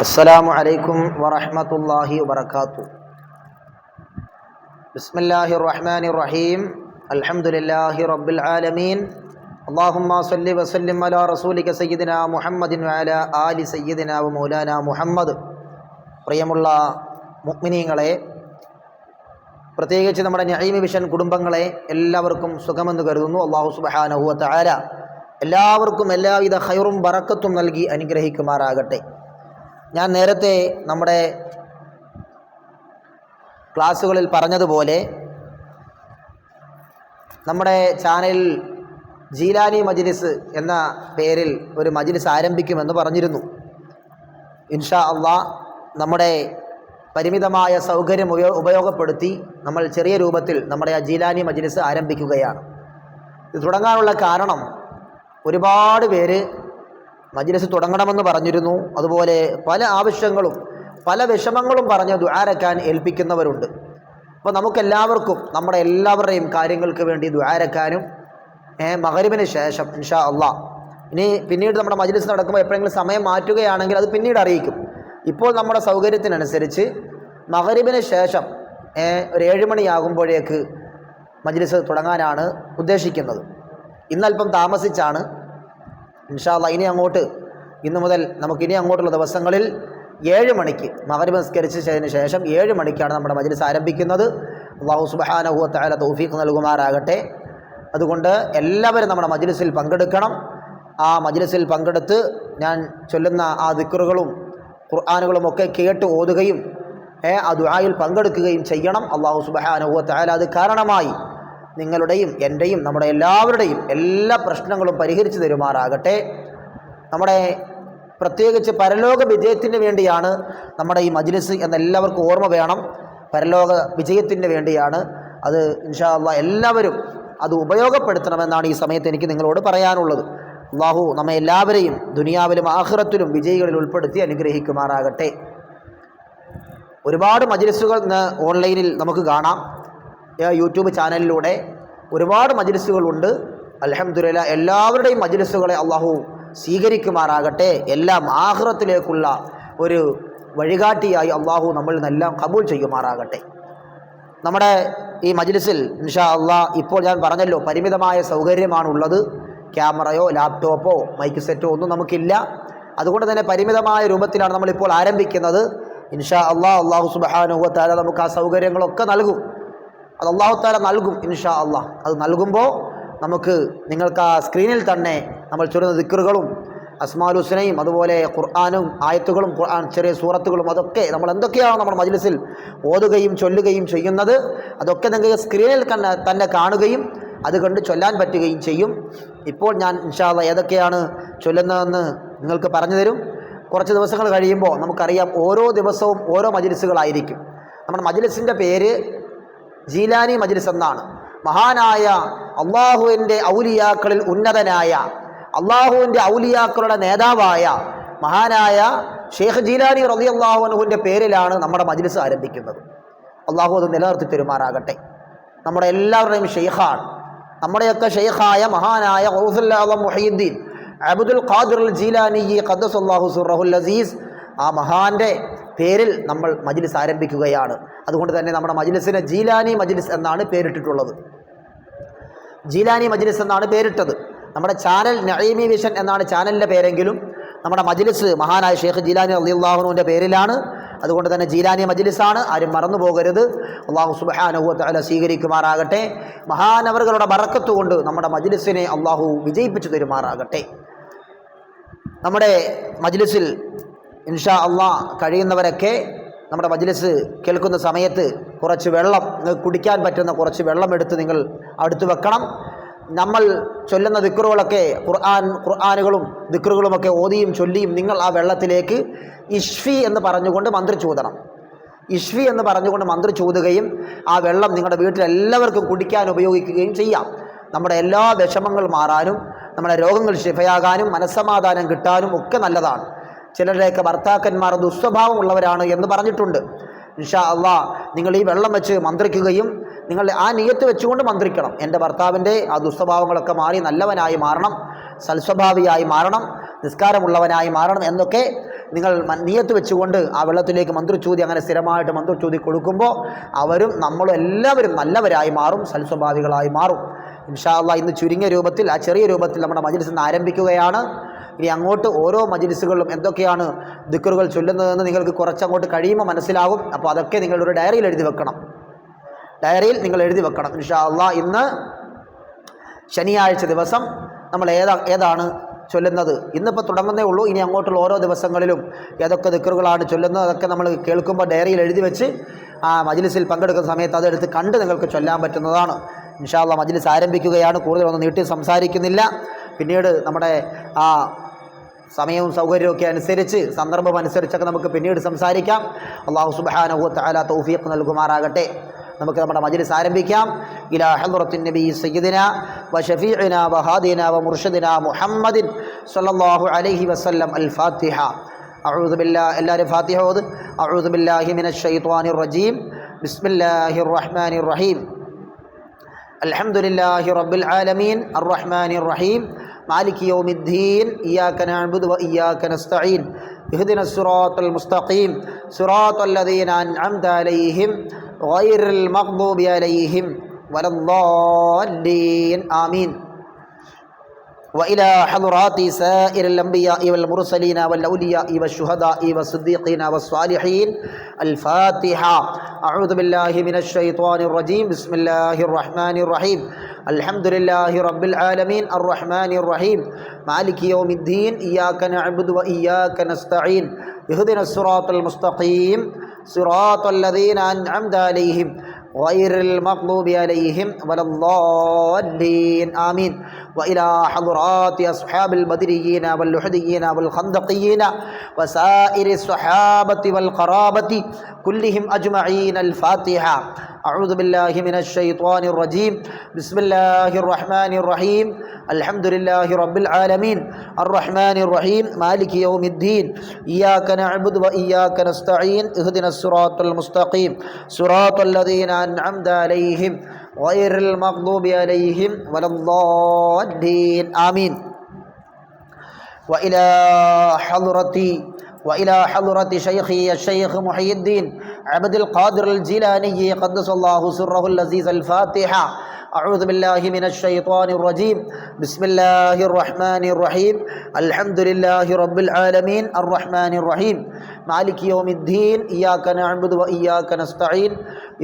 السلام عليكم ورحمة الله وبركاته. بسم الله الرحمن الرحيم. الحمد لله رب العالمين. اللهم صل وسلم على رسولك سيدنا محمد وعلى آل سيدنا ومولانا മുഹമ്മദ്. പ്രിയമുള്ള മുഅ്മിനീങ്ങളെ, പ്രത്യേകിച്ച് നമ്മുടെ നഈമി വിഷൻ കുടുംബങ്ങളെ എല്ലാവർക്കും സുഖമെന്ന് കരുതുന്നു. അല്ലാഹു സുബ്ഹാനഹു വ തആല എല്ലാവർക്കും എല്ലാവിധ ഖൈറും ബറക്കത്തും നൽകി അനുഗ്രഹിക്കുമാറാകട്ടെ. ഞാൻ നേരത്തെ നമ്മുടെ ക്ലാസ്സുകളിൽ പറഞ്ഞതുപോലെ നമ്മുടെ ചാനലിൽ ജീലാനി മജ്ലിസ് എന്ന പേരിൽ ഒരു മജ്ലിസ് ആരംഭിക്കുമെന്ന് പറഞ്ഞിരുന്നു. ഇൻഷാ അള്ളാഹ് നമ്മുടെ പരിമിതമായ സൗകര്യം ഉപയോഗപ്പെടുത്തി നമ്മൾ ചെറിയ രൂപത്തിൽ നമ്മുടെ ആ ജീലാനി മജ്ലിസ് ആരംഭിക്കുകയാണ്. ഇത് തുടങ്ങാനുള്ള കാരണം, ഒരുപാട് പേര് മജ്ലിസ് തുടങ്ങണമെന്ന് പറഞ്ഞിരുന്നു. അതുപോലെ പല ആവശ്യങ്ങളും പല വിഷമങ്ങളും പറഞ്ഞ് ദുആരക്കാൻ ഏൽപ്പിക്കുന്നവരുണ്ട്. അപ്പോൾ നമുക്കെല്ലാവർക്കും നമ്മുടെ എല്ലാവരുടെയും കാര്യങ്ങൾക്ക് വേണ്ടി ദുആരക്കാനും മഗ്‌രിബിന് ശേഷം ഇൻഷാ അള്ളാഹ്, ഇനി പിന്നീട് നമ്മുടെ മജ്ലിസ് നടക്കുമ്പോൾ എപ്പോഴെങ്കിലും സമയം മാറ്റുകയാണെങ്കിൽ അത് പിന്നീട് അറിയിക്കും. ഇപ്പോൾ നമ്മുടെ സൗകര്യത്തിനനുസരിച്ച് മഗ്‌രിബിന് ശേഷം ഒരു 7 മണിയാകുമ്പോഴേക്ക് മജ്ലിസ് തുടങ്ങാനാണ് ഉദ്ദേശിക്കുന്നത്. ഇന്നല്പം താമസിച്ചാണ്. ഇൻഷാ അള്ളാഹ് ഇന്നു മുതൽ നമുക്കിനി അങ്ങോട്ടുള്ള ദിവസങ്ങളിൽ 7 മണിക്ക് മഗ്‌രിബ് നിസ്കരിച്ചതിന് ശേഷം 7 മണിക്കാണ് നമ്മുടെ മജ്ലിസ് ആരംഭിക്കുന്നത്. അല്ലാഹു സുബ്ഹാനഹു വ തആല തൗഫീഖ് നൽകുമാറാകട്ടെ. അതുകൊണ്ട് എല്ലാവരും നമ്മുടെ മജ്ലിസിൽ പങ്കെടുക്കണം. ആ മജ്ലിസിൽ പങ്കെടുത്ത് ഞാൻ ചൊല്ലുന്ന ആ ദിക്റുകളും ഖുർആനുകളും ഒക്കെ കേട്ട് ഓതുകയും ആ ദുആയിൽ പങ്കെടുക്കുകയും ചെയ്യണം. അല്ലാഹു സുബ്ഹാനഹു വ തആല അത് കാരണമായി നിങ്ങളുടെയും എൻ്റെയും നമ്മുടെ എല്ലാവരുടെയും എല്ലാ പ്രശ്നങ്ങളും പരിഹരിച്ചു തരുമാറാകട്ടെ. നമ്മുടെ പ്രത്യേകിച്ച് പരലോക വിജയത്തിന് വേണ്ടിയാണ് നമ്മുടെ ഈ മജ്ലിസ് എന്നെല്ലാവർക്കും ഓർമ്മ വേണം. പരലോക വിജയത്തിന് വേണ്ടിയാണ് അത്. ഇൻഷാ അള്ളാഹ് എല്ലാവരും അത് ഉപയോഗപ്പെടുത്തണമെന്നാണ് ഈ സമയത്ത് എനിക്ക് നിങ്ങളോട് പറയാനുള്ളത്. അള്ളാഹു നമ്മെ എല്ലാവരെയും ദുനിയാവിലും ആഖിറത്തിലും വിജയികളിൽ ഉൾപ്പെടുത്തി അനുഗ്രഹിക്കുമാറാകട്ടെ. ഒരുപാട് മജ്ലിസുകൾ ഇന്ന് ഓൺലൈനിൽ നമുക്ക് കാണാം. യൂട്യൂബ് ചാനലിലൂടെ ഒരുപാട് മജ്ലിസുകളുണ്ട്. അൽഹംദുലില്ലാഹ് എല്ലാവരുടെയും മജ്ലിസുകളെ അള്ളാഹു സ്വീകരിക്കുമാറാകട്ടെ. എല്ലാം ആഖിറത്തിലേക്കുള്ള ഒരു വഴികാട്ടിയായി അള്ളാഹു നമ്മളിൽ നിന്നെല്ലാം ഖബൂൽ ചെയ്യുമാറാകട്ടെ. നമ്മുടെ ഈ മജ്ലിസിൽ ഇൻഷാ അള്ളാഹ് ഇപ്പോൾ ഞാൻ പറഞ്ഞല്ലോ, പരിമിതമായ സൗകര്യമാണുള്ളത്. ക്യാമറയോ ലാപ്ടോപ്പോ മൈക്ക് സെറ്റോ ഒന്നും നമുക്കില്ല. അതുകൊണ്ട് തന്നെ പരിമിതമായ രൂപത്തിലാണ് നമ്മളിപ്പോൾ ആരംഭിക്കുന്നത്. ഇൻഷാ അള്ളാഹ് അല്ലാഹു സുബ്ഹാനഹു വ തആല നമുക്ക് ആ സൗകര്യങ്ങളൊക്കെ നൽകും. അത് അല്ലാഹു തആല നൽകും ഇൻഷാ അള്ളാഹ്. അത് നൽകുമ്പോൾ നമുക്ക് നിങ്ങൾക്ക് ആ സ്ക്രീനിൽ തന്നെ നമ്മൾ ചൊല്ലുന്ന ദിക്റുകളും അസ്മാഉൽ ഹുസ്നയും അതുപോലെ ഖുർആനും ആയത്തുകളും ഖുർആൻ ചെറിയ സൂറത്തുകളും അതൊക്കെ നമ്മൾ എന്തൊക്കെയാണ് നമ്മുടെ മജ്ലിസിൽ ഓതുകയും ചൊല്ലുകയും ചെയ്യുന്നത്, അതൊക്കെ നിങ്ങൾക്ക് സ്ക്രീനിൽ തന്നെ കാണുകയും അത് കണ്ട് ചൊല്ലാൻ പറ്റുകയും ചെയ്യും. ഇപ്പോൾ ഞാൻ ഇൻഷാ അള്ളാഹ് ഏതൊക്കെയാണ് ചൊല്ലുന്നതെന്ന് നിങ്ങൾക്ക് പറഞ്ഞു തരും. കുറച്ച് ദിവസങ്ങൾ കഴിയുമ്പോൾ നമുക്കറിയാം, ഓരോ ദിവസവും ഓരോ മജ്ലിസുകളായിരിക്കും. നമ്മുടെ മജ്ലിസിൻ്റെ പേര് ജീലാനി മജ്ലിസ് എന്നാണ്. മഹാനായ അള്ളാഹുവിൻ്റെ ഔലിയാക്കളിൽ ഉന്നതനായ അള്ളാഹുവിൻ്റെ ഔലിയാക്കളുടെ നേതാവായ മഹാനായ ഷെയ്ഖ് ജീലാനി റളിയല്ലാഹു അൻഹുവിൻ്റെ പേരിലാണ് നമ്മുടെ മജ്ലിസ് ആരംഭിക്കുന്നത്. അള്ളാഹു അത് നിലനിർത്തി തരുമാറാകട്ടെ. നമ്മുടെ എല്ലാവരുടെയും ഷെയ്ഖാണ്. നമ്മുടെയൊക്കെ ഷെയ്ഖായ മഹാനായ ഗൗസുൽ ആദം മുഹയ്യിദ്ദീൻ അബ്ദുൽ ഖാദിർ അൽ ജീലാനി ഖദ്ദസല്ലാഹു സിർറഹുൽ അസീസ്, ആ മഹാൻ്റെ പേരിൽ നമ്മൾ മജ്ലിസ് ആരംഭിക്കുകയാണ്. അതുകൊണ്ട് തന്നെ നമ്മുടെ മജ്ലിസിന് ജീലാനി മജ്ലിസ് എന്നാണ് പേരിട്ടിട്ടുള്ളത്. ജീലാനി മജ്ലിസ് എന്നാണ് പേരിട്ടത്. നമ്മുടെ ചാനൽ നഈമി വിഷൻ എന്നാണ് ചാനലിൻ്റെ പേരെങ്കിലും നമ്മുടെ മജ്ലിസ് മഹാനായ ഷെയ്ഖ് ജീലാനി റളിയല്ലാഹു അൻഹുവിൻ്റെ പേരിലാണ്. അതുകൊണ്ട് തന്നെ ജീലാനി മജ്ലിസാണ്. ആരും മറന്നു പോകരുത്. അല്ലാഹു സുബ്ഹാനഹു വ തആല സ്വീകരിക്കുമാറാകട്ടെ. മഹാനവറുകളുടെ ബറക്കത്ത് കൊണ്ട് നമ്മുടെ മജ്ലിസിനെ അല്ലാഹു വിജയിപ്പിച്ചു തരുമാറാകട്ടെ. നമ്മുടെ മജ്ലിസിൽ ഇൻഷാ അള്ളാഹ് കഴിയുന്നവരൊക്കെ നമ്മുടെ മജ്ലിസ് കേൾക്കുന്ന സമയത്ത് കുറച്ച് വെള്ളം, കുടിക്കാൻ പറ്റുന്ന കുറച്ച് വെള്ളം എടുത്ത് നിങ്ങൾ അടുത്ത് വെക്കണം. നമ്മൾ ചൊല്ലുന്ന ദിക്റുകളൊക്കെ ഖുർആനുകളും ദിക്റുകളുമൊക്കെ ഓതിയും ചൊല്ലിയും നിങ്ങൾ ആ വെള്ളത്തിലേക്ക് ഇഷ്ഫി എന്ന് പറഞ്ഞുകൊണ്ട് മന്ത്രിച്ചൂതണം. ഇഷ്ഫി എന്ന് പറഞ്ഞുകൊണ്ട് മന്ത്രിച്ചൂതുകയും ആ വെള്ളം നിങ്ങളുടെ വീട്ടിലെല്ലാവർക്കും കുടിക്കാൻ ഉപയോഗിക്കുകയും ചെയ്യാം. നമ്മുടെ എല്ലാ വിഷമങ്ങൾ മാറാനും നമ്മുടെ രോഗങ്ങൾ ശിഫയാകാനും മനസ്സമാധാനം കിട്ടാനും ഒക്കെ നല്ലതാണ്. ചിലരുടെയൊക്കെ ഭർത്താക്കന്മാർ ദുസ്വഭാവമുള്ളവരാണ് എന്ന് പറഞ്ഞിട്ടുണ്ട്. ഇൻഷാ അള്ളാഹ് നിങ്ങൾ ഈ വെള്ളം വെച്ച് മന്ത്രിക്കുകയും നിങ്ങൾ ആ നിയത്ത് വെച്ചുകൊണ്ട് മന്ത്രിക്കണം. എൻ്റെ ഭർത്താവിൻ്റെ ആ ദുസ്വഭാവങ്ങളൊക്കെ മാറി നല്ലവനായി മാറണം, സൽസ്വഭാവിയായി മാറണം, നിസ്കാരമുള്ളവനായി മാറണം എന്നൊക്കെ നിങ്ങൾ നിയത്ത് വെച്ചുകൊണ്ട് ആ വെള്ളത്തിലേക്ക് മന്ത്രിച്ചൂതി അങ്ങനെ സ്ഥിരമായിട്ട് മന്ത്രിച്ചൂതി കൊടുക്കുമ്പോൾ അവരും നമ്മളും എല്ലാവരും നല്ലവരായി മാറും, സൽസ്വഭാവികളായി മാറും. ഇൻഷാ അല്ലാഹ് ഇന്ന് ചുരുങ്ങിയ രൂപത്തിൽ, ആ ചെറിയ രൂപത്തിൽ നമ്മുടെ മജ്‌ലിസ് ഇന്ന് ആരംഭിക്കുകയാണ്. ഇനി അങ്ങോട്ട് ഓരോ മജ്‌ലിസുകളിലും എന്തൊക്കെയാണ് ദിക്റുകൾ ചൊല്ലുന്നതെന്ന് നിങ്ങൾക്ക് കുറച്ചങ്ങോട്ട് കഴിയുമ്പോൾ മനസ്സിലാകും. അപ്പോൾ അതൊക്കെ നിങ്ങളുടെ ഒരു ഡയറിയിൽ എഴുതി വെക്കണം. ഡയറിയിൽ നിങ്ങൾ എഴുതി വെക്കണം. ഇൻഷാ അല്ലാഹ് ഇന്ന് ശനിയാഴ്ച ദിവസം നമ്മൾ ഏതാണ് ചൊല്ലുന്നത്? ഇന്നിപ്പോൾ തുടങ്ങുന്നേ ഉള്ളൂ. ഇനി അങ്ങോട്ടുള്ള ഓരോ ദിവസങ്ങളിലും ഏതൊക്കെ ദിക്റുകളാണ് ചൊല്ലുന്നത് അതൊക്കെ നമ്മൾ കേൾക്കുമ്പോൾ ഡയറിയിൽ എഴുതി വെച്ച് ആ മജ്‌ലിസിൽ പങ്കെടുക്കുന്ന സമയത്ത് അതെടുത്ത് കണ്ട് നിങ്ങൾക്ക് ചൊല്ലാൻ പറ്റുന്നതാണ്. ഇൻഷാ അല്ലാഹ് മജ്‌ലിസ് ആരംഭിക്കുകയാണ്. കൂടുതലൊന്നും നീട്ടി സംസാരിക്കുന്നില്ല. പിന്നീട് നമ്മുടെ ആ സമയവും സൗകര്യമൊക്കെ അനുസരിച്ച്, സന്ദർഭം അനുസരിച്ചൊക്കെ നമുക്ക് പിന്നീട് സംസാരിക്കാം. അല്ലാഹു സുബ്ഹാനഹു വ തആല തൗഫീഖ് നൽകുമാറാകട്ടെ. നമുക്ക് നമ്മുടെ മജ്‌ലിസ് ആരംഭിക്കാം. ഇലാ ഹദ്റത്തിൻ നബി സയ്യിദിന വ ഷഫീഇന വ ഹാദിന വ മുർഷിദിന മുഹമ്മദിൻ സ്വല്ലല്ലാഹു അലൈഹി വസല്ലം. അൽ ഫാത്തിഹ. അഊദു ബില്ലാഹി, എല്ലാവരും ഫാത്തിഹ ഓത്. അഊദു ബില്ലാഹി മിനശ് ശൈത്വാനിർ റജീം. ബിസ്മില്ലാഹിർ റഹ്മാനിർ റഹീം. അൽഹംദുലില്ലാഹി റബ്ബിൽ ആലമീൻ അർറഹ്മാനിർ റഹീം മാലികി യൗമിദ്ദീൻ ഇയ്യാക നഅ്ബുദു വ ഇയ്യാക നസ്തഈൻ ഇഹ്ദിനസ് സിറാത്തൽ മുസ്തഖീം സിറാത്തൽ ലദീന അൻഅംത അലൈഹിം ഗൈറിൽ മഗ്ദൂബി അലൈഹിം വലദ്ദാല്ലീൻ. ആമീൻ. وإلى حضرات سائر الأنبياء والمرسلين والأولياء والشهداء والصديقين والصالحين. الفاتحة. أعوذ بالله من الشيطان الرجيم. بسم الله الرحمن الرحيم. الحمد لله رب العالمين الرحمن الرحيم مالك يوم الدين إياك نعبد وإياك نستعين اهدنا الصراط المستقيم صراط الذين أنعمت عليهم غير المغضوب عليهم ولا الضالين. آمين. وإلى حضرات أصحاب البدريين واللحديين والخندقيين وسائر الصحابة والقرابة كلهم أجمعين. الفاتحة. أعوذ بالله من الشيطان الرجيم. بسم الله الرحمن الرحيم. الحمد لله رب العالمين الرحمن الرحيم مالك يوم الدين إياك نعبد وإياك نستعين اهدنا الصراط المستقيم صراط الذين أنعمت عليهم غير المغضوب عليهم ولا الضالين. آمين. وإلى حضرة شيخي الشيخ محي الدين عبد القادر الجيلاني قدس الله سره العزيز. الفاتحة. أعوذ بالله من الشيطان الرجيم. بسم الله الرحمن الرحيم. الحمد لله رب العالمين الرحمن الرحيم مالك يوم الدين إياك نعبد وإياك نستعين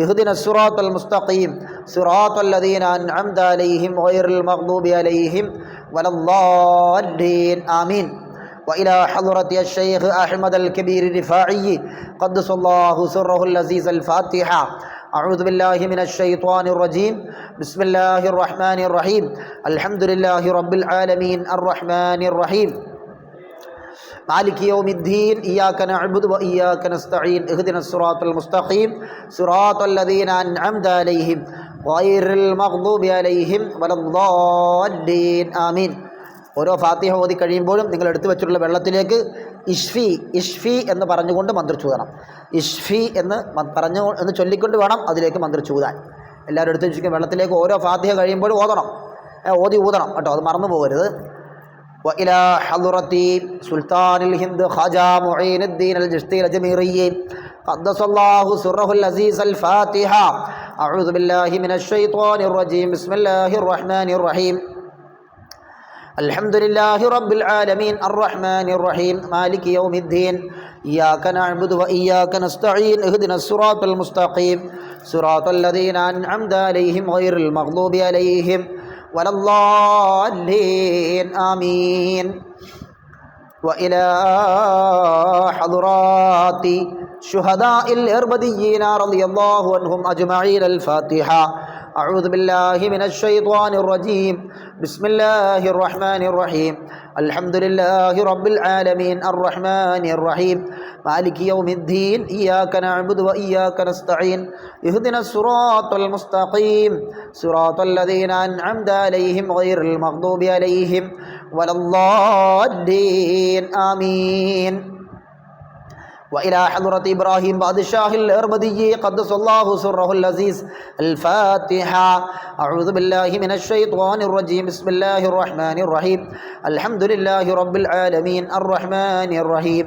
اهدنا الصراط المستقيم صراط الذين أنعمت عليهم غير المغضوب عليهم ولا الضالين. آمين. وإلى حضرة الشيخ أحمد الكبير الرفاعي قدس الله سره العزيز. الفاتحة. أعوذ بالله من الشيطان الرجيم. بسم الله الرحمن الرحيم. الحمد لله رب العالمين الرحمن الرحيم مالك يوم الدين إياك نعبد وإياك نستعين اهدنا الصراط المستقيم صراط الذين أنعمت عليهم غير المغضوب عليهم ولا الضالين. آمين. ഓരോ ഫാത്തിഹ ഓതി കഴിയുമ്പോഴും നിങ്ങൾ എടുത്തു വെച്ചിട്ടുള്ള വെള്ളത്തിലേക്ക് ഇഷ്ഫി എന്ന് പറഞ്ഞുകൊണ്ട് മന്ത്രിച്ചൂതണം. ഇഷ്ഫി എന്ന് ചൊല്ലിക്കൊണ്ട് വേണം അതിലേക്ക് മന്ത്രിച്ചൂതാൻ. എല്ലാവരും എടുത്തു വെച്ചിരിക്കുന്ന വെള്ളത്തിലേക്ക് ഓരോ ഫാത്തിഹ കഴിയുമ്പോഴും ഓതി ഊതണം കേട്ടോ, അത് മറന്നു പോകരുത്. وإلى حضرة سلطان الهند خواجة معين الدين الجشتي الأجميري قدس الله سره العزيز. الفاتحة. أعوذ بالله من الشيطان الرجيم. بسم الله الرحمن الرحيم. الحمد لله رب العالمين الرحمن الرحيم مالك يوم الدين إياك نعبد وإياك نستعين اهدنا الصراط المستقيم صراط الذين أنعمت عليهم غير المغضوب عليهم ولا الضالين. آمين. وإلى حضرات شهداء الإربديين رضي الله عنهم أجمعين. الفاتحة. أعوذ بالله من الشيطان الرجيم. بسم الله الرحمن الرحيم. الحمد لله رب العالمين الرحمن الرحيم مالك يوم الدين إياك نعبد وإياك نستعين اهدنا الصراط المستقيم صراط الذين أنعمت عليهم غير المغضوب عليهم ولا الضالين. آمين. وإلى حضرة إبراهيم بادشاه الأربدي قدس الله سره العزيز. الفاتحة. أعوذ بالله من الشيطان الرجيم. بسم الله الرحمن الرحيم. الحمد لله رب العالمين الرحمن الرحيم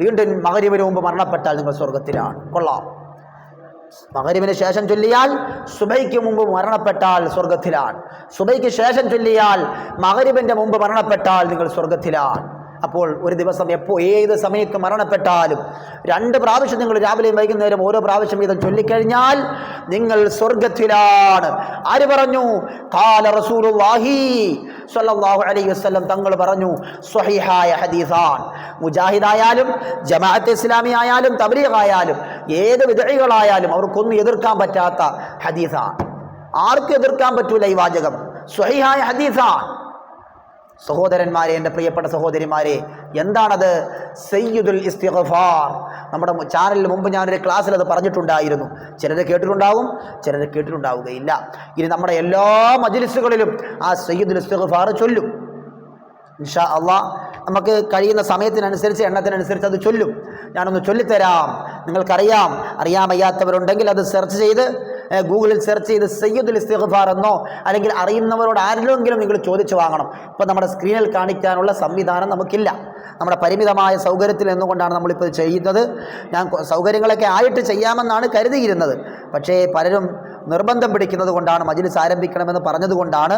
വീണ്ടും മഗ്‌രിബിന് മുമ്പ് മരണപ്പെട്ടാൽ നിങ്ങൾ സ്വർഗത്തിലാണ്. കൊള്ളാം. മഗ്‌രിബിന് ശേഷം ചൊല്ലിയാൽ സുബൈക്ക് മുമ്പ് മരണപ്പെട്ടാൽ സ്വർഗത്തിലാണ്. സുബൈക്ക് ശേഷം ചൊല്ലിയാൽ മഗ്‌രിബിന്റെ മുമ്പ് മരണപ്പെട്ടാൽ നിങ്ങൾ സ്വർഗത്തിലാണ്. അപ്പോൾ ഒരു ദിവസം ഏത് സമയത്ത് മരണപ്പെട്ടാലും 2 പ്രാവശ്യം നിങ്ങൾ രാവിലെയും വൈകുന്നേരം ഓരോ പ്രാവശ്യം വീതം ചൊല്ലിക്കഴിഞ്ഞാൽ നിങ്ങൾ സ്വർഗത്തിലാണ്. ആര് പറഞ്ഞു? ഖാല റസൂലുള്ളാഹി സ്വല്ലല്ലാഹു അലൈഹി വസല്ലം തങ്ങൾ പറഞ്ഞു. സ്വഹീഹായ ഹദീസാൻ. മുജാഹിദായാലും ജമാഅത്തെ ഇസ്ലാമി ആയാലും തബ്ലീഗ് ആയാലും ഏത് വിദ്അകളായാലും അവർക്കൊന്നും എതിർക്കാൻ പറ്റാത്ത ഹദീസാണ്. ആർക്കും എതിർക്കാൻ പറ്റൂല ഈ വാചകം. സ്വഹീഹായ ഹദീസാൻ. സഹോദരന്മാരെ, എൻ്റെ പ്രിയപ്പെട്ട സഹോദരിമാരെ, എന്താണത്? സയ്യിദുൽ ഇസ്തിഗ്ഫാർ. നമ്മുടെ ചാനലിൽ മുമ്പ് ഞാനൊരു ക്ലാസ്സിൽ അത് പറഞ്ഞിട്ടുണ്ടായിരുന്നു. ചിലർ കേട്ടിട്ടുണ്ടാവും, ചിലർ കേട്ടിട്ടുണ്ടാവുകയില്ല. ഇനി നമ്മുടെ എല്ലാ മജ്‌ലിസുകളിലും ആ സയ്യിദുൽ ഇസ്തിഗ്ഫാർ ചൊല്ലും ഇൻഷാ അള്ളാഹ്. നമുക്ക് കഴിയുന്ന സമയത്തിനനുസരിച്ച് എണ്ണത്തിനനുസരിച്ച് അത് ചൊല്ലും. ഞാനൊന്ന് ചൊല്ലിത്തരാം. നിങ്ങൾക്കറിയാം, അറിയാൻ വയ്യാത്തവരുണ്ടെങ്കിൽ അത് സെർച്ച് ചെയ്ത് ഗൂഗിളിൽ സെർച്ച് ചെയ്ത് സയ്യിദുൽ ഇസ്തിഗ്ഫാർ എന്നോ അല്ലെങ്കിൽ അറിയുന്നവരോട് ആരെങ്കിലും നിങ്ങൾ ചോദിച്ചു വാങ്ങണം. ഇപ്പം നമ്മുടെ സ്ക്രീനിൽ കാണിക്കാനുള്ള സംവിധാനം നമുക്കില്ല. നമ്മുടെ പരിമിതമായ സൗകര്യത്തിൽ നിന്നുകൊണ്ടാണ് നമ്മളിപ്പോൾ ചെയ്യുന്നത്. ഞാൻ സൗകര്യങ്ങളൊക്കെ ആയിട്ട് ചെയ്യാമെന്നാണ് കരുതിയിരുന്നത്. പക്ഷേ പലരും നിർബന്ധം പിടിക്കുന്നത് കൊണ്ടാണ്, മജ്‌ലിസ് ആരംഭിക്കണമെന്ന് പറഞ്ഞതുകൊണ്ടാണ്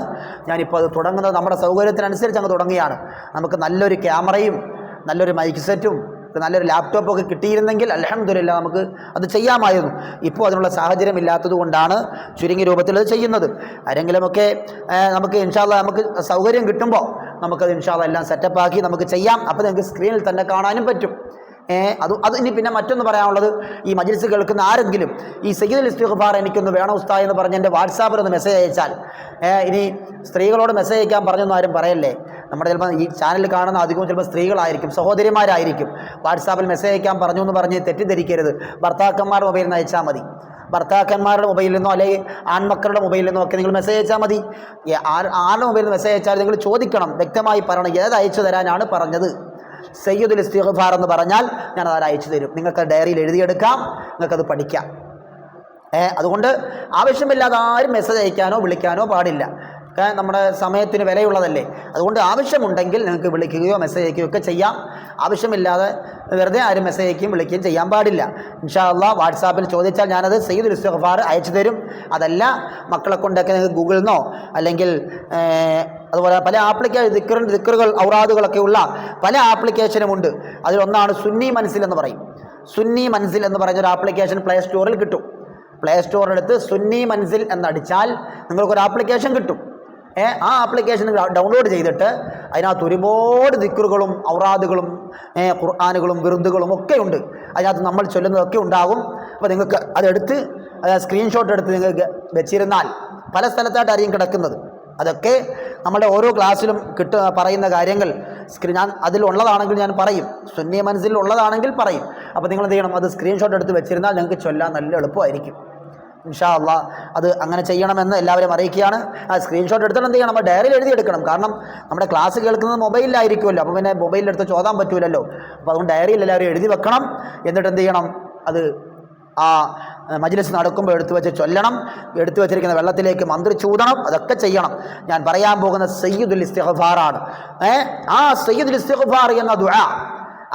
ഞാനിപ്പോൾ അത് തുടങ്ങുന്നത്. നമ്മുടെ സൗകര്യത്തിനനുസരിച്ച് അങ്ങ് തുടങ്ങിയാണ്. നമുക്ക് നല്ലൊരു ക്യാമറയും നല്ലൊരു മൈക്ക് സെറ്റും നല്ലൊരു ലാപ്ടോപ്പൊക്കെ കിട്ടിയിരുന്നെങ്കിൽ അൽഹംദുലില്ലാ നമുക്ക് അത് ചെയ്യാമായിരുന്നു. ഇപ്പോൾ അതിനുള്ള സാഹചര്യം ഇല്ലാത്തത് കൊണ്ടാണ് ചുരുങ്ങിയ രൂപത്തിൽ അത് ചെയ്യുന്നത്. ആരെങ്കിലുമൊക്കെ നമുക്ക് ഇൻഷാ അല്ലാഹ് നമുക്ക് സൗകര്യം കിട്ടുമ്പോൾ നമുക്കത് ഇൻഷാ അല്ലാഹ് എല്ലാം സെറ്റപ്പാക്കി നമുക്ക് ചെയ്യാം. അപ്പോൾ നിങ്ങൾക്ക് സ്ക്രീനിൽ തന്നെ കാണാനും പറ്റും. അത് ഇനി പിന്നെ മറ്റൊന്ന് പറയാനുള്ളത്, ഈ മജ്‌ലിസ് കേൾക്കുന്ന ആരെങ്കിലും ഈ സയ്യിദുൽ ഇസ്തിഗ്ഫാർ എനിക്കൊന്ന് വേണം ഉസ്താദ് എന്ന് പറഞ്ഞ് എൻ്റെ വാട്സാപ്പിൽ ഒന്ന് മെസ്സേജ് അയച്ചാൽ, ഇനി സ്ത്രീകളോട് മെസ്സേജ് അയക്കാൻ പറഞ്ഞൊന്നും ആരും പറയല്ലേ. നമ്മുടെ ചിലപ്പോൾ ഈ ചാനൽ കാണുന്ന അധികവും ചിലപ്പോൾ സ്ത്രീകളായിരിക്കും, സഹോദരിമാരായിരിക്കും. വാട്സാപ്പിൽ മെസ്സേജ് അയക്കാൻ പറഞ്ഞു എന്ന് പറഞ്ഞ് തെറ്റിദ്ധരിക്കരുത്. ഭർത്താക്കന്മാരുടെ മൊബൈലിൽ നിന്ന് അയച്ചാൽ മതി. ഭർത്താക്കന്മാരുടെ മൊബൈലിൽ നിന്നോ അല്ലെങ്കിൽ ആൺമക്കളുടെ മൊബൈലിൽ നിന്നോ ഒക്കെ നിങ്ങൾ മെസ്സേജ് അയച്ചാൽ മതി. ആരുടെ മൊബൈലിൽ നിന്ന് മെസ്സേജ് അയച്ചാൽ നിങ്ങൾ ചോദിക്കണം, വ്യക്തമായി പറയണം ഏത് അയച്ചു തരാനാണ് പറഞ്ഞത്. സയ്യിദുൽ ഇസ്തിഗ്ഫാർ എന്ന് പറഞ്ഞാൽ ഞാനത് അയച്ചു തരും. നിങ്ങൾക്ക് ഡയറിയിൽ എഴുതിയെടുക്കാം, നിങ്ങൾക്കത് പഠിക്കാം. അതുകൊണ്ട് ആവശ്യമില്ലാതെ ആരും മെസ്സേജ് അയക്കാനോ വിളിക്കാനോ പാടില്ല. നമ്മുടെ സമയത്തിന് വിലയുള്ളതല്ലേ. അതുകൊണ്ട് ആവശ്യമുണ്ടെങ്കിൽ നിങ്ങൾക്ക് വിളിക്കുകയോ മെസ്സേജ് അയക്കുകയോ ഒക്കെ ചെയ്യാം. ആവശ്യമില്ലാതെ വെറുതെ ആരും മെസ്സേജ് അയക്കുകയും വിളിക്കുകയും ചെയ്യാൻ പാടില്ല. ഇൻഷാ അല്ലാഹ് വാട്സാപ്പിൽ ചോദിച്ചാൽ ഞാനത് സയ്യിദുൽ ഇസ്തിഗ്ഫാർ അയച്ചു തരും. അതല്ല മക്കളെ കൊണ്ടൊക്കെ നിങ്ങൾക്ക് ഗൂഗിളിൽ നിന്നോ അല്ലെങ്കിൽ അതുപോലെ പല ദിക്റുകൾ ഔറാദുകളൊക്കെ ഉള്ള പല ആപ്ലിക്കേഷനുമുണ്ട്. അതിലൊന്നാണ് സുന്നി മൻസിൽ എന്ന് പറയും. സുന്നി മൻസിൽ എന്ന് പറഞ്ഞൊരു ആപ്ലിക്കേഷൻ പ്ലേ സ്റ്റോറിൽ കിട്ടും. പ്ലേ സ്റ്റോറിലെടുത്ത് സുന്നി മൻസിൽ എന്നടിച്ചാൽ നിങ്ങൾക്കൊരു ആപ്ലിക്കേഷൻ കിട്ടും. ആ ആപ്ലിക്കേഷൻ ഡൗൺലോഡ് ചെയ്തിട്ട് അതിനകത്ത് ഒരുപാട് ദിക്റുകളും ഔറാദുകളും ഖുർആനുകളും വിറുദുകളും ഒക്കെ ഉണ്ട്. അതിനകത്ത് നമ്മൾ ചൊല്ലുന്നതൊക്കെ ഉണ്ടാകും. അപ്പോൾ നിങ്ങൾക്ക് അതെടുത്ത് സ്ക്രീൻഷോട്ട് എടുത്ത് നിങ്ങൾക്ക് വെച്ചിരുന്നാൽ പല സ്ഥലത്തായിട്ടായിരിക്കും കിടക്കുന്നത്. അതൊക്കെ നമ്മുടെ ഓരോ ക്ലാസ്സിലും പറയുന്ന കാര്യങ്ങൾ ഞാൻ അതിലുള്ളതാണെങ്കിൽ ഞാൻ പറയും, സുന്നി മനസ്സിലുള്ളതാണെങ്കിൽ പറയും. അപ്പോൾ നിങ്ങൾ എന്ത് ചെയ്യണം, അത് സ്ക്രീൻഷോട്ട് എടുത്ത് വെച്ചിരുന്നാൽ നിങ്ങൾക്ക് ചൊല്ലാൻ നല്ല എളുപ്പമായിരിക്കും. ഇൻഷാ അല്ലാഹ് അത് അങ്ങനെ ചെയ്യണമെന്ന് എല്ലാവരും അറിയിക്കുകയാണ്. ആ സ്ക്രീൻഷോട്ട് എടുത്തിട്ട് എന്ത് ചെയ്യണം, നമ്മൾ ഡയറിയിൽ എഴുതിയെടുക്കണം. കാരണം നമ്മുടെ ക്ലാസ് കേൾക്കുന്നത് മൊബൈലിലായിരിക്കുമല്ലോ. അപ്പോൾ പിന്നെ മൊബൈലിലെടുത്ത് ചോദാൻ പറ്റൂലല്ലോ. അപ്പോൾ അതുകൊണ്ട് ഡയറിയിൽ എല്ലാവരും എഴുതി വെക്കണം. എന്നിട്ട് എന്ത് ചെയ്യണം, അത് ആ മജ്‌ലിസ് നടക്കുമ്പോൾ എടുത്തു വെച്ച് ചൊല്ലണം. എടുത്തു വെച്ചിരിക്കുന്ന വെള്ളത്തിലേക്ക് മന്ത്രിച്ചൂതണം. അതൊക്കെ ചെയ്യണം. ഞാൻ പറയാൻ പോകുന്ന സയ്യിദുൽ ഇസ്തിഗ്ഫാറാണ്. ആ സയ്യിദുൽ ഇസ്തിഗ്ഫാർ എന്ന ദുആ,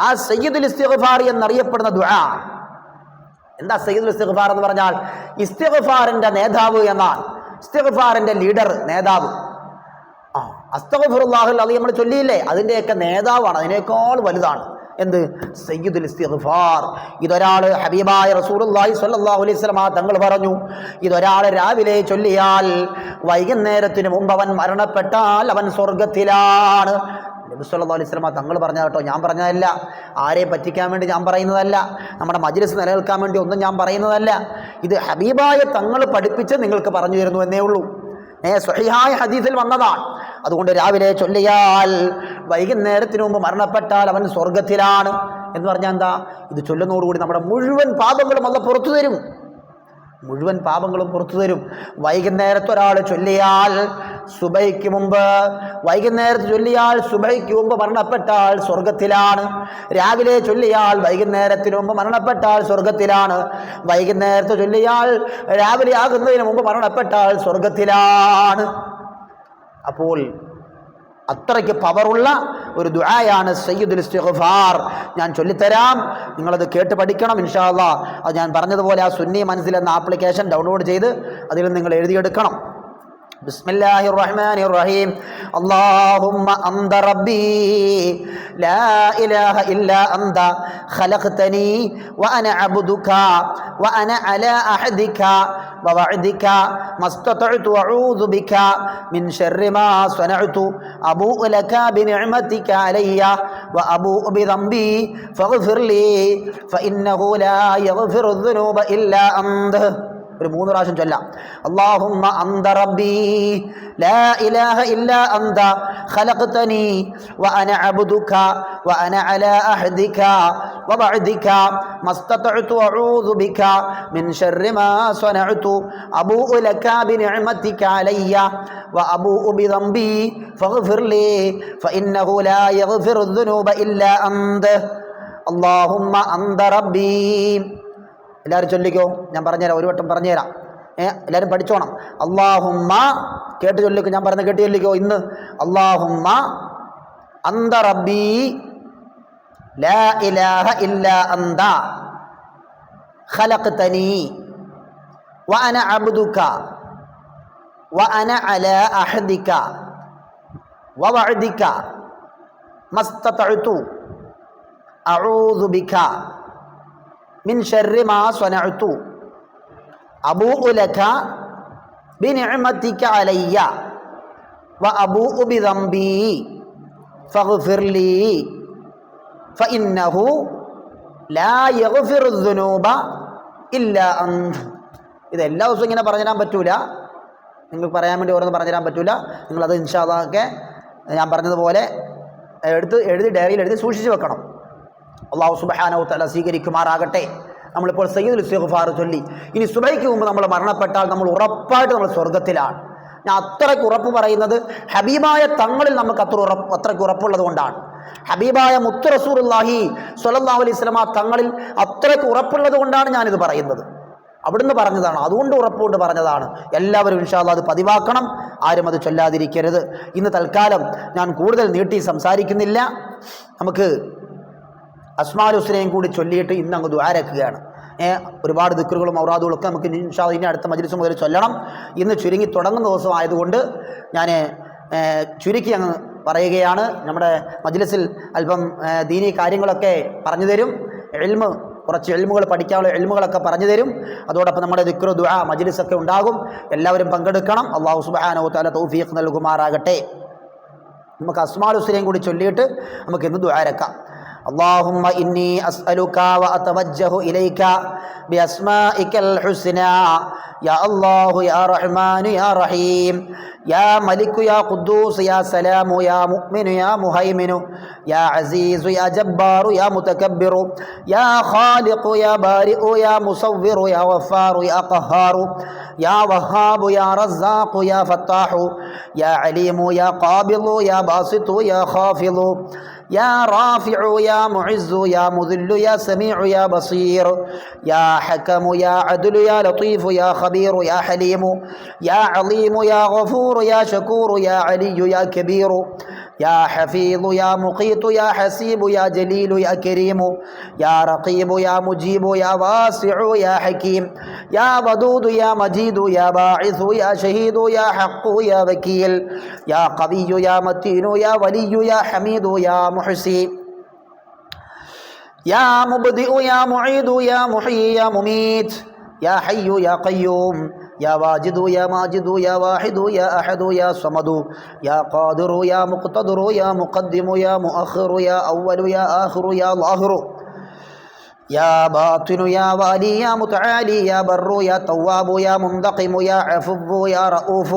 ആ സയ്യിദുൽ ഇസ്തിഗ്ഫാർ എന്നറിയപ്പെടുന്ന ദുആ എന്താ? സയ്യിദുൽ ഇസ്തിഗ്ഫാർ എന്ന് പറഞ്ഞാൽ ഇസ്തിഗ്ഫാറിന്റെ നേതാവ് എന്നാണ്. ഇസ്തിഗ്ഫാറിന്റെ ലീഡർ, നേതാവ്. അസ്തഗ്ഫിറുല്ലാഹൽ അദീം നമ്മൾ ചൊല്ലിയില്ലേ, അതിൻ്റെയൊക്കെ നേതാവാണ്, അതിനേക്കാൾ വലുതാണ്. എന്ത്? സയ്യിദുൽ ഇസ്തിഗ്ഫാർ. ഇതൊരാൾ ഹബീബായ റസൂലുള്ളാഹി സ്വല്ലല്ലാഹു അലൈഹി വസല്ലം തങ്ങൾ പറഞ്ഞു, ഇതൊരാൾ രാവിലെ ചൊല്ലിയാൽ വൈകുന്നേരത്തിന് മുമ്പ് അവൻ മരണപ്പെട്ടാൽ അവൻ സ്വർഗത്തിലാണ്. നബി സല്ലല്ലാഹു അലൈഹി വസല്ലം തങ്ങൾ പറഞ്ഞ കേട്ടോ, ഞാൻ പറഞ്ഞതല്ല. ആരെയും പറ്റിക്കാൻ വേണ്ടി ഞാൻ പറയുന്നതല്ല. നമ്മുടെ മജ്‌ലിസ് നിലനിൽക്കാൻ വേണ്ടി ഒന്നും ഞാൻ പറയുന്നതല്ല. ഇത് ഹബീബായ തങ്ങൾ പഠിപ്പിച്ച് നിങ്ങൾക്ക് പറഞ്ഞു തരുന്നു എന്നേ ഉള്ളൂ. സ്വഹീഹായ ഹദീസിൽ വന്നതാണ്. അതുകൊണ്ട് രാവിലെ ചൊല്ലിയാൽ വൈകുന്നേരത്തിന് മുമ്പ് മരണപ്പെട്ടാൽ അവൻ സ്വർഗത്തിലാണ് എന്ന് പറഞ്ഞാൽ എന്താ? ഇത് ചൊല്ലുന്നതോടുകൂടി നമ്മുടെ മുഴുവൻ പാപങ്ങളും അല്ലാഹ് പുറത്തു തരും. മുഴുവൻ പാപങ്ങളും പുറത്തു തരും. വൈകുന്നേരത്ത് ഒരാൾ ചൊല്ലിയാൽ സുബൈക്ക് മുമ്പ്, വൈകുന്നേരത്ത് ചൊല്ലിയാൽ സുബൈക്ക് മുമ്പ് മരണപ്പെട്ടാൽ സ്വർഗത്തിലാണ്. രാവിലെ ചൊല്ലിയാൽ വൈകുന്നേരത്തിന് മുമ്പ് മരണപ്പെട്ടാൽ സ്വർഗത്തിലാണ്. വൈകുന്നേരത്ത് ചൊല്ലിയാൽ രാവിലെ ആകുന്നതിന് മുമ്പ് മരണപ്പെട്ടാൽ സ്വർഗത്തിലാണ്. അപ്പോൾ അത്രയ്ക്ക് പവറുള്ള ഒരു ദുആയാണ് സയ്യിദുൽ ഇസ്തിഗ്ഫാർ. ഞാൻ ചൊല്ലിത്തരാം, നിങ്ങളത് കേട്ട് പഠിക്കണം ഇൻഷാ അല്ലാഹ്. അത് ഞാൻ പറഞ്ഞതുപോലെ ആ സുന്നി മനസ്സിൽ എന്ന ആപ്ലിക്കേഷൻ ഡൗൺലോഡ് ചെയ്ത് അതിൽ നിങ്ങൾ എഴുതിയെടുക്കണം. ബിസ്മില്ലാഹിർ റഹ്മാനിർ റഹീം. അല്ലാഹുമ്മ അന്ത റബ്ബി ലാ ഇലാഹ ഇല്ലാ അന്ത ഖലഖ്തനി വഅന അബ്ദുക വഅന അലാ അഹദിക വവഅദിക മസ്തതഅതു അഊദു ബിക മിൻ ശർരി മാ സനഅതു അബൂഉ ലക ബിനിഅമതിക അലയ്യ വഅബൂഉ ബിദംബി ഫഗ്ഫിർ ലി ഫഇന്നഹു ലാ യഗ്ഫിറു ദുനൂബ ഇല്ലാ അന്ത. ഒരു 3 പ്രാവശ്യം ചൊല്ലാം. അല്ലാഹുമ്മ അന്ത റബ്ബി ലാ ഇലാഹ ഇല്ലാ അന്ത ഖലഖ്തനി വഅന അബ്ദുക വഅന അലാ അഹദിക വവഅദിക മസ്തതഅതു അഊദു ബിക മിൻ ശർരി മാ സനഅതു അബൂഉ ലക ബിനിഅമതിക അലയ്യ വഅബൂഉ ബിദംബി ഫഗ്ഫിർ ലി ഫഇന്നഹു ലാ യഗ്ഫിറു ദുനൂബ ഇല്ലാ അന്ത. അല്ലാഹുമ്മ അന്ത റബ്ബി. എല്ലാവരും ചൊല്ലിക്കോ, ഞാൻ പറഞ്ഞുതരാം, ഒരു വട്ടം പറഞ്ഞുതരാം. എല്ലാവരും പഠിച്ചോണം. അല്ലാഹുമ്മ കേട്ട് ചൊല്ലിക്കോ, ഞാൻ പറഞ്ഞ കേട്ട് ചൊല്ലിക്കോ ഇന്ന്. അല്ലാഹുമ്മ അന്ത റബ്ബി ലാ ഇലാഹ ഇല്ലാ അന്ത ഖലഖ്തനി വഅന അബ്ദുക വഅന അലാ അഹദിക വവഅദിക മസ്തതഅതു അഊദു ബിക മിൻ ശർരി മാ സനഅതു അബൂഉ ലക ബിനിഅമതിക അലയ്യ വഅബൂഉ ബിദംബി ഫഗ്ഫിർ ലി ഫഇന്നഹു ലാ യഗ്ഫിറു ദുനൂബ ഇല്ലാ അന്ത. ഇത് എല്ലാ ദിവസവും ഇങ്ങനെ പറഞ്ഞുതരാൻ പറ്റൂല, നിങ്ങൾക്ക് പറയാൻ വേണ്ടി ഓരോന്ന് പറഞ്ഞുതരാൻ പറ്റൂല. നിങ്ങളത് ഇൻഷാ അല്ലാഹ് ഒക്കെ ഞാൻ പറഞ്ഞതുപോലെ എഴുതി ഡയറിയിൽ എഴുതി സൂക്ഷിച്ച് വെക്കണം. അല്ലാഹു സുബ്ഹാനഹു വ തആല സ്വീകരിക്കുമാറാകട്ടെ. നമ്മളിപ്പോൾ സയ്യിദുൽ ഇസ്തിഗ്ഫാർ ചൊല്ലി. ഇനി സുബഹിക്ക് മുമ്പ് നമ്മൾ മരണപ്പെട്ടാൽ നമ്മൾ ഉറപ്പായിട്ട് നമ്മൾ സ്വർഗത്തിലാണ്. ഞാൻ അത്രയ്ക്ക് ഉറപ്പ് പറയുന്നത് ഹബീബായ തങ്ങളിൽ നമുക്ക് അത്രയ്ക്ക് ഉറപ്പുള്ളത് കൊണ്ടാണ്. ഹബീബായ മുത്ത് റസൂലുള്ളാഹി സ്വല്ലല്ലാഹു അലൈഹി വസല്ലമ തങ്ങളിൽ അത്രയ്ക്ക് ഉറപ്പുള്ളത് കൊണ്ടാണ് ഞാനിത് പറയുന്നത്. അവിടുന്ന് പറഞ്ഞതാണ്, അതുകൊണ്ട് ഉറപ്പുകൊണ്ട് പറഞ്ഞതാണ്. എല്ലാവരും ഇൻഷാ അല്ലാഹ് അത് പതിവാക്കണം, ആരും അത് ചൊല്ലാതിരിക്കരുത്. ഇന്ന് തൽക്കാലം ഞാൻ കൂടുതൽ നീട്ടി സംസാരിക്കുന്നില്ല. നമുക്ക് അസ്മാഉൽ ഹുസ്നയും കൂടി ചൊല്ലിയിട്ട് ഇന്ന് അങ്ങ് ദുആരക്കുകയാണ്. ഒരുപാട് ദിക്റുകളും ഔറാദുകളും ഒക്കെ നമുക്ക് ഇൻഷാ അല്ലാഹ് ഇനി അടുത്ത മജ്ലിസ് മുതൽ ചൊല്ലണം. ഇന്ന് ചുരുങ്ങി തുടങ്ങുന്ന ദിവസം ആയതുകൊണ്ട് ഞാൻ ചുരുക്കി അങ്ങ് പറയുകയാണ്. നമ്മുടെ മജ്ലിസിൽ അല്പം ദീനി കാര്യങ്ങളൊക്കെ പറഞ്ഞു തരും, കുറച്ച് എൽമുകൾ പഠിക്കാനുള്ള എൽമുകളൊക്കെ പറഞ്ഞു തരും. അതോടൊപ്പം നമ്മുടെ ദിക്റ് ദുആ മജ്ലിസൊക്കെ ഉണ്ടാകും. എല്ലാവരും പങ്കെടുക്കണം. അല്ലാഹു സുബ്ഹാനഹു വ തആല തൗഫീഖ് നൽകുമാറാകട്ടെ. നമുക്ക് അസ്മാഉൽ ഹുസ്നയും കൂടി ചൊല്ലിയിട്ട് നമുക്ക് ഇന്ന് ദുആരക്കാം. اللهم إني أسألك وأتوجه إليك بأسمائك الحسنى يا الله يا رحمن يا رحيم يا ملك يا قدوس يا سلام يا مؤمن يا مهيمن يا عزيز يا جبار يا متكبر يا خالق يا بارئ يا مصور يا غفار يا قهار يا وهاب يا رزاق يا فتاح يا عليم يا قابض يا باسط يا خافض يا رافع يا معز يا مذل يا سميع يا بصير يا حكم يا عدل يا لطيف يا خبير يا حليم يا عظيم يا غفور يا شكور يا علي يا كبير يا حفيظ يا مقيت يا حسيب يا جليل يا كريم يا رقيب يا مجيب يا واسع يا حكيم يا ودود يا مجيد يا باعث يا شهيد يا حق يا وكيل يا قوي يا متين يا ولي يا حميد يا محسي يا مبدئ يا معيد يا محيي يا مميت يا حي يا قيوم يا واجد يا ماجد يا واحد يا أحد يا صمد يا قادر يا مقتدر يا مقدم يا مؤخر يا أول يا آخر يا ظاهر يا باطن يا والي يا متعالي يا بر يا تواب يا منتقم يا عفو يا رؤوف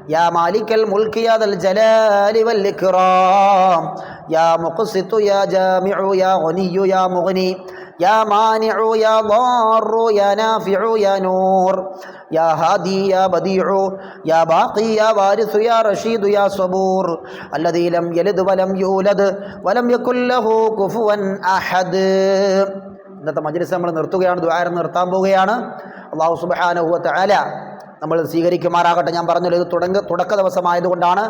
يا مالك الملك يا ذا الجلال والإكرام يا مقسط يا جامع يا غني يا مغني يا مانع يا ضار يا نافع يا نور يا هادي يا بديع يا باقي يا وارث يا رشيد يا صبور الذي لم يلد ولم يولد ولم يكن له كفوا أحد. ഇന്നത്തെ മജ്ലിസ് നമ്മൾ നിർത്തുകയാണ്, ദുആ നിർത്താൻ പോവുകയാണ്. അല്ലാഹു സുബ്ഹാനഹു വ തആല നമ്മൾ സ്വീകരിക്കുമാറാകട്ടെ. ഞാൻ പറഞ്ഞല്ലോ, ഇത് തുടക്ക ദിവസമായതുകൊണ്ടാണ്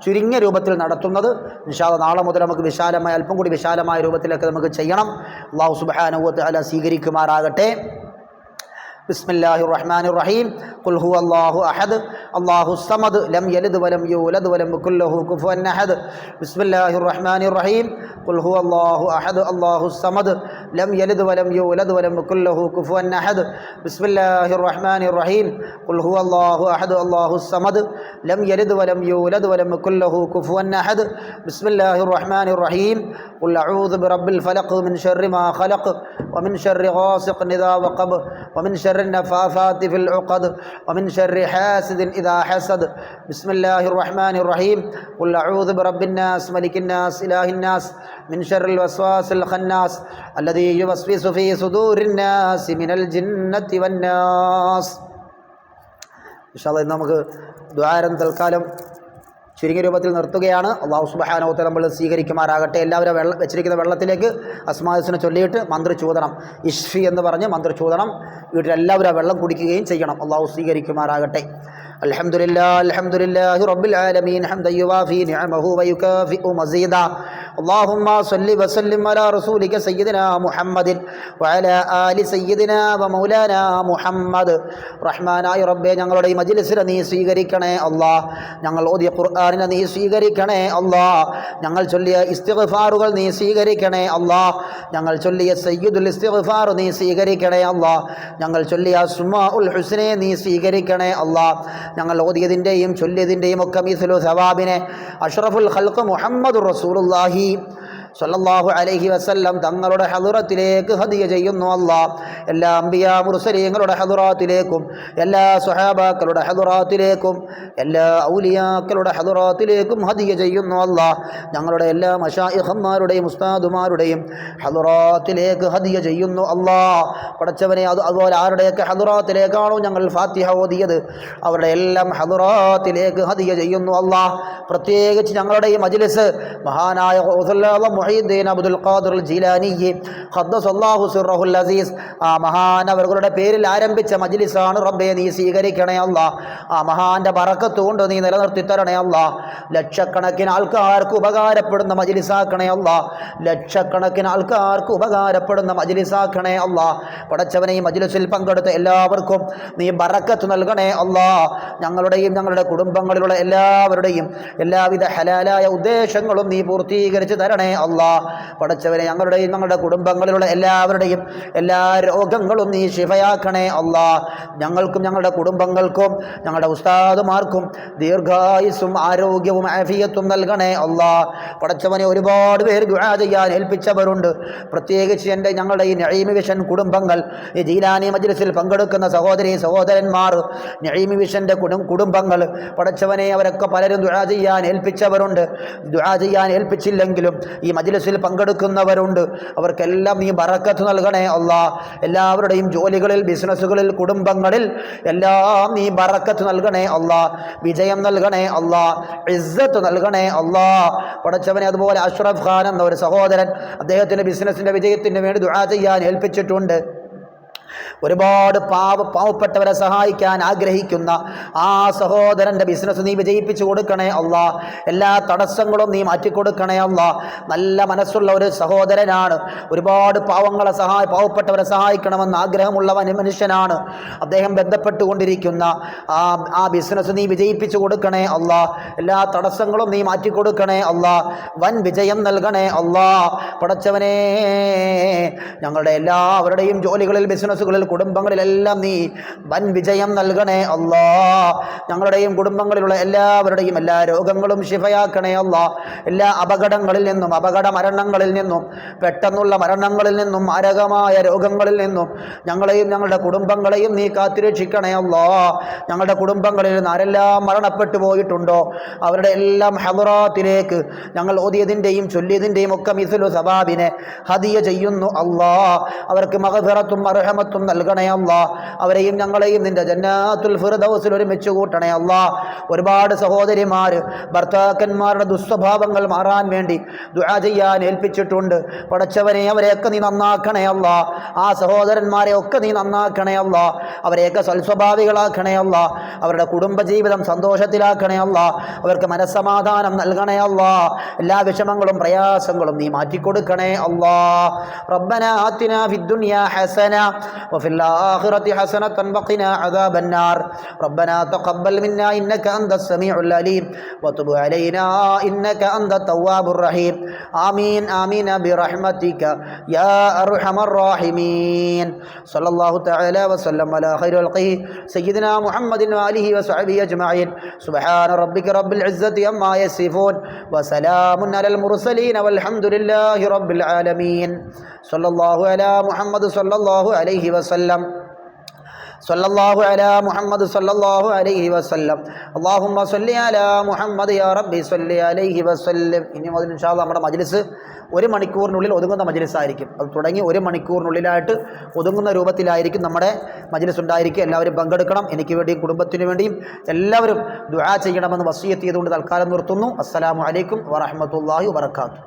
ചുരുങ്ങിയ രൂപത്തിൽ നടത്തുന്നത്. ഇൻഷാ അല്ലാഹ് നാളെ മുതൽ നമുക്ക് വിശാലമായ, അല്പം കൂടി വിശാലമായ രൂപത്തിലൊക്കെ നമുക്ക് ചെയ്യണം. അല്ലാഹു സുബ്ഹാനഹു വ തആല സ്വീകരിക്കുമാറാകട്ടെ. ബിസ്മില്ലാഹിർ റഹ്മാനിർ റഹീം. ഖുൽ ഹുവല്ലാഹു അഹദ് അല്ലാഹുസ് സമദ് ലം യലിദ് വലം യൂലദ് വലം യകുൽ ലഹു കുഫുവൻ അഹദ്. ബിസ്മില്ലാഹിർ റഹ്മാനിർ റഹീം. ഖുൽ ഹുവല്ലാഹു അഹദ് അല്ലാഹുസ് സമദ് ലം യലിദ് വലം യൂലദ് വലം യകുൽ ലഹു കുഫുവൻ അഹദ്. ബിസ്മില്ലാഹിർ റഹ്മാനിർ റഹീം. ഖുൽ ഹുവല്ലാഹു അഹദ് അല്ലാഹുസ് സമദ് ലം യലിദ് വലം യൂലദ് വലം യകുൽ ലഹു കുഫുവൻ അഹദ്. ബിസ്മില്ലാഹിർ റഹ്മാനിർ റഹീം. ഖുൽ അഊദു ബിറബ്ബിൽ ഫലഖ് മിൻ ശർരി മാ ഖലഖ് വമിൻ ശർരി ഗാസിഖിൻ ഇദാ വഖബ് വമിൻ ശർരി النفاثات في العقد ومن شر حاسد إذا حسد. بسم الله الرحمن الرحيم. قل أعوذ برب الناس ملك الناس إله الناس من شر الوسواس الخناس الذي يوسوس في صدور الناس من الجنة والناس. إن شاء الله നമുക്ക് ദുആരം തൽക്കാലം ചുരുങ്ങിയ രൂപത്തിൽ നിർത്തുകയാണ്. അല്ലാഹു സുബ്ഹാനഹു വ തആല നമ്മൾ സ്വീകരിക്കുമാറാകട്ടെ. എല്ലാവരും വെച്ചിരിക്കുന്ന വെള്ളത്തിലേക്ക് അസ്മാഉൽഹുസ്ന ചൊല്ലിയിട്ട് മന്ത്രിച്ചൂതണം. ഇഷ്ഫി എന്ന് പറഞ്ഞ് മന്ത്രിച്ചൂതണം. വീട്ടിലെല്ലാവരും ആ വെള്ളം കുടിക്കുകയും ചെയ്യണം. അല്ലാഹു സ്വീകരിക്കുമാറാകട്ടെ. അൽഹംദുലില്ലാഹി അൽഹംദുലില്ലാഹി റബ്ബിൽ ആലമീൻ ഹംദൻ യുവാഫി നിഅമഹു വയുകാഫിഉ മസീദാ. اللهم صل وسلم على رسولك سيدنا محمد وعلى آل سيدنا ومولانا محمد. റഹ്മാനായ റബ്ബേ, ഞങ്ങളുടെ ഈ മജ്ലിസിനെ നീ സ്വീകരിക്കണേ അല്ലാഹ്. ഞങ്ങൾ ഓതിയ ഖുർആനിനെ നീ സ്വീകരിക്കണേ അല്ലാഹ്. ഞങ്ങൾ ചൊല്ലിയ ഇസ്തിഗ്ഫാറുകൾ നീ സ്വീകരിക്കണേ അല്ലാഹ്. ഞങ്ങൾ ചൊല്ലിയ സയ്യിദുൽ ഇസ്തിഗ്ഫാർ നീ സ്വീകരിക്കണേ അല്ലാഹ്. ഞങ്ങൾ ചൊല്ലിയ അസ്മാഉൽ ഹുസ്നയെ നീ സ്വീകരിക്കണേ അല്ലാഹ്. ഞങ്ങൾ ഓതിയതിൻ്റെയും ചൊല്ലിയതിൻ്റെയും ഒക്കെ മിസ്ലു സവാബിനെ അഷ്റഫുൽ ഖൽഖ് മുഹമ്മദുർ റസൂലുള്ളാഹി സല്ലല്ലാഹു അലൈഹി വസല്ലം തങ്ങളുടെ ഹദറത്തിലേക്ക് ഹദിയ ചെയ്യുന്നു അല്ലാഹ്. എല്ലാ അംബിയാ മുർസലീങ്ങളുടെ ഹദറാത്തിലേക്കും എല്ലാ സ്വഹാബാക്കളുടെ ഹദറാത്തിലേക്കും എല്ലാ ഔലിയാക്കളുടെ ഹദറാത്തിലേക്കും ഹദിയ ചെയ്യുന്നു അല്ലാഹ്. ഞങ്ങളുടെ എല്ലാ മശായിഖന്മാരുടെയും ഉസ്താദുമാരുടെയും ഹദറാത്തിലേക്ക് ഹദിയ ചെയ്യുന്നു അല്ലാഹ്. പടച്ചവനെ, അതുപോലെ ആരുടെയൊക്കെ ഹദറാത്തിലേക്കാണോ ഞങ്ങൾ ഫാത്തിഹ ഓതിയത് അവരുടെ എല്ലാം ഹദറാത്തിലേക്ക് ഹദിയ ചെയ്യുന്നു അല്ലാഹ്. പ്രത്യേകിച്ച് ഞങ്ങളുടെ ഈ മജ്ലിസ് മഹാനായ മുഹീദ്ദീൻ അബ്ദുൽ ഖാദിർ ജീലാനി ഖദ്ദസല്ലാഹു സിർറഹുൽ അസീസ്, ആ മഹാനവരുടെ പേരിൽ ആരംഭിച്ച മജ്ലിസാണ് റബ്ബേ. നീ സ്വീകരിക്കണേ അല്ലാഹ്. ആ മഹാന്റെ ബറക്കത്ത് കൊണ്ട് നീ നിലനിർത്തി തരണേ അല്ലാഹ്. ലക്ഷക്കണക്കിന് ആൾക്കാർക്ക് ഉപകാരപ്പെടുന്ന മജ്ലിസാക്കണേ അല്ലാഹ്. ലക്ഷക്കണക്കിന് ആൾക്കാർക്ക് ഉപകാരപ്പെടുന്ന മജ്ലിസാക്കണേ അല്ലാഹ്. പടച്ചവനെ, ഈ മജ്ലിസിൽ പങ്കെടുത്ത എല്ലാവർക്കും നീ ബറക്കത്ത് നൽകണേ അല്ലാഹ്. ഞങ്ങളുടെയും ഞങ്ങളുടെ കുടുംബങ്ങളിലുള്ള എല്ലാവരുടെയും എല്ലാവിധ ഹലാലായ ഉദ്ദേശങ്ങളും നീ പൂർത്തീകരിച്ച് തരണേ അല്ലാഹ്. പടച്ചവനെ, ഞങ്ങളുടെയും ഞങ്ങളുടെ കുടുംബങ്ങളിലുള്ള എല്ലാവരുടെയും എല്ലാ രോഗങ്ങളും നീ ശിഫയാക്കണേ അല്ലാഹ്. ഞങ്ങൾക്കും ഞങ്ങളുടെ കുടുംബങ്ങൾക്കും ഞങ്ങളുടെ ഉസ്താദുമാർക്കും ദീർഘായുസ്സും ആരോഗ്യവും ആഫിയത്തും നൽകണേ അല്ലാഹ്. പടച്ചവനെ, ഒരുപാട് പേര് ദുആ ചെയ്യാൻ ഏൽപ്പിച്ചവരുണ്ട്. പ്രത്യേകിച്ച് ഞങ്ങളുടെ ഈ നഈം വിഷൻ കുടുംബങ്ങൾ, ഈ ജീലാനി മജ്ലിസിൽ പങ്കെടുക്കുന്ന സഹോദരി സഹോദരന്മാർ, നഈം വിഷന്റെ കുടുംബങ്ങൾ, പടച്ചവനെ, അവരൊക്കെ പലരും ദുആ ചെയ്യാൻ ഏൽപ്പിച്ചവരുണ്ട്. ദുആ ചെയ്യാൻ ഏൽപ്പിച്ചില്ലെങ്കിലും ഈ മജ്ലിസിൽ പങ്കെടുക്കുന്നവരുണ്ട്. അവർക്കെല്ലാം നീ ബറക്കത്ത് നൽകണേ അല്ലാഹ്. എല്ലാവരുടെയും ജോലികളിൽ, ബിസിനസ്സുകളിൽ, കുടുംബങ്ങളിൽ എല്ലാം നീ ബറക്കത്ത് നൽകണേ അല്ലാഹ്. വിജയം നൽകണേ അല്ലാഹ്. ഇസ്സത്ത് നൽകണേ അല്ലാഹ്. പടച്ചവനെ, അതുപോലെ അഷ്റഫ് ഖാൻ എന്ന ഒരു സഹോദരൻ അദ്ദേഹത്തിൻ്റെ ബിസിനസ്സിൻ്റെ വിജയത്തിന് വേണ്ടി ദുആ ചെയ്യാൻ ഏൽപ്പിച്ചിട്ടുണ്ട്. ഒരുപാട് പാവപ്പെട്ടവരെ സഹായിക്കാൻ ആഗ്രഹിക്കുന്ന ആ സഹോദരൻ്റെ ബിസിനസ് നീ വിജയിപ്പിച്ചു കൊടുക്കണേ അല്ലാഹ്. എല്ലാ തടസ്സങ്ങളും നീ മാറ്റിക്കൊടുക്കണേ അല്ലാഹ്. നല്ല മനസ്സുള്ള ഒരു സഹോദരനാണ്. ഒരുപാട് പാവപ്പെട്ടവരെ സഹായിക്കണമെന്ന് ആഗ്രഹമുള്ള മനുഷ്യനാണ്. അദ്ദേഹം ബന്ധപ്പെട്ടുകൊണ്ടിരിക്കുന്ന ആ ബിസിനസ് നീ വിജയിപ്പിച്ചു കൊടുക്കണേ അല്ലാഹ്. എല്ലാ തടസ്സങ്ങളും നീ മാറ്റിക്കൊടുക്കണേ അല്ലാഹ്. വൻ വിജയം നൽകണേ അല്ലാഹ്. പടച്ചവനെ, ഞങ്ങളുടെ എല്ലാവരുടെയും ജോലികളിൽ, ബിസിനസ്സുകളിൽ, കുടുംബങ്ങളിലെല്ലാം നീ വൻ വിജയം നൽകണേ അല്ലാഹ്. ഞങ്ങളുടെയും കുടുംബങ്ങളിലുള്ള എല്ലാവരുടെയും എല്ലാ രോഗങ്ങളും ശിഫയാക്കണേ അല്ലാഹ്. എല്ലാ അപകടങ്ങളിൽ നിന്നും, അപകട മരണങ്ങളിൽ നിന്നും, പെട്ടെന്നുള്ള മരണങ്ങളിൽ നിന്നും, മാരകമായ രോഗങ്ങളിൽ നിന്നും ഞങ്ങളെയും ഞങ്ങളുടെ കുടുംബങ്ങളെയും നീ കാത്തുരക്ഷിക്കണേ അല്ലാഹ്. ഞങ്ങളുടെ കുടുംബങ്ങളിൽ നിന്ന് ആരെല്ലാം മരണപ്പെട്ടു പോയിട്ടുണ്ടോ അവരുടെ എല്ലാം ഹദറാത്തിലേക്ക് ഞങ്ങൾ ഓതിയതിൻ്റെയും ചൊല്ലിയതിൻ്റെയും ഒക്കെ മിസ്ലു സവാബിനെ ഹദിയ ചെയ്യുന്നു അല്ലാഹ്. അവർക്ക് മഗ്ഫിറത്തും മർഹമത്തും റഹ്മത്തും നൽകണേ അല്ലാ. അവരെയും ഞങ്ങളെയും നിന്റെ ജന്നാത്തുൽ ഫിർദൗസിൽ ഒരുമിച്ച് കൂട്ടണേ അല്ലാ. ഒരുപാട് സഹോദരിമാർ ഭർത്താക്കന്മാരുടെ ദുസ്വഭാവങ്ങൾ മാറാൻ വേണ്ടി ദുആ ചെയ്യാൻ ഏൽപ്പിച്ചിട്ടുണ്ട്. പടച്ചവനെ അവരെയൊക്കെ നീ നന്നാക്കണേ അല്ലാ. ആ സഹോദരന്മാരെ ഒക്കെ നീ നന്നാക്കണേ അല്ലാ. അവരെയൊക്കെ സൽസ്വഭാവികളാക്കണേ അല്ലാ. അവരുടെ കുടുംബജീവിതം സന്തോഷത്തിലാക്കണേ അല്ലാ. അവർക്ക് മനസ്സമാധാനം നൽകണേ അല്ലാ. എല്ലാ വിഷമങ്ങളും പ്രയാസങ്ങളും നീ മാറ്റിക്കൊടുക്കണേ അല്ലാ. റബ്ബനാ ആതിനാ ഫിദ്ദുനിയാ ഹസന വഫിൽ ആഖിറതി ഹസനതൻ വഖിനാ അദാബന്നാർ. റബ്ബനാ തഖബ്ബൽ മിന്നാ ഇന്നക അൻതസ് സമീഉൽ അലീം വതുബ് അലൈനാ ഇന്നക അൻതത് തവ്വാബുർ റഹീം. ആമീൻ ആമീൻ ബിറഹ്മതിക യാ അർഹമർ റഹീമീൻ. സല്ലല്ലാഹു തആല വസല്ലം അലാ ഖൈറിൽ ഖൽഖി സയ്യിദിനാ മുഹമ്മദിൻ വആലിഹി വസഹ്ബിഹി അജ്മഈൻ. സുബ്ഹാന റബ്ബിക റബ്ബിൽ ഇസ്സതി അമ്മാ യസിഫൂൻ വസലാമുൻ അലൽ മുർസലീൻ വൽഹംദുലില്ലാഹി റബ്ബിൽ ആലമീൻ. സല്ലല്ലാഹു അലാ മുഹമ്മദ് സല്ലല്ലാഹു അലൈഹി വസല്ലം. സല്ലല്ലാഹു അലാ മുഹമ്മദ് സല്ലല്ലാഹു അലൈഹി വസല്ലം. അല്ലാഹുമ്മ സല്ലി അലാ മുഹമ്മദ് യാ റബ്ബി സല്ലി അലൈഹി വസല്ലം. ഇനി മുതൽ ഇൻഷാ അല്ലാഹ് നമ്മുടെ മജ്ലിസ് 1 മണിക്കൂറിനുള്ളിൽ ഒതുങ്ങുന്ന മജ്ലിസായിരിക്കും. അത് തുടങ്ങി 1 മണിക്കൂറിനുള്ളിലായിട്ട് ഒതുങ്ങുന്ന രൂപത്തിലായിരിക്കും നമ്മുടെ മജ്ലിസ് ഉണ്ടായിരിക്കും. എല്ലാവരും പങ്കെടുക്കണം. എനിക്ക് വേണ്ടിയും കുടുംബത്തിന് വേണ്ടിയും എല്ലാവരും ദുആ ചെയ്യണമെന്ന് വസിയത്ത് ചെയ്തുകൊണ്ട് തൽക്കാലം നിർത്തുന്നു. അസ്സലാമു അലൈക്കും വറഹ്മത്തുള്ളാഹി വബറകാതുഹു.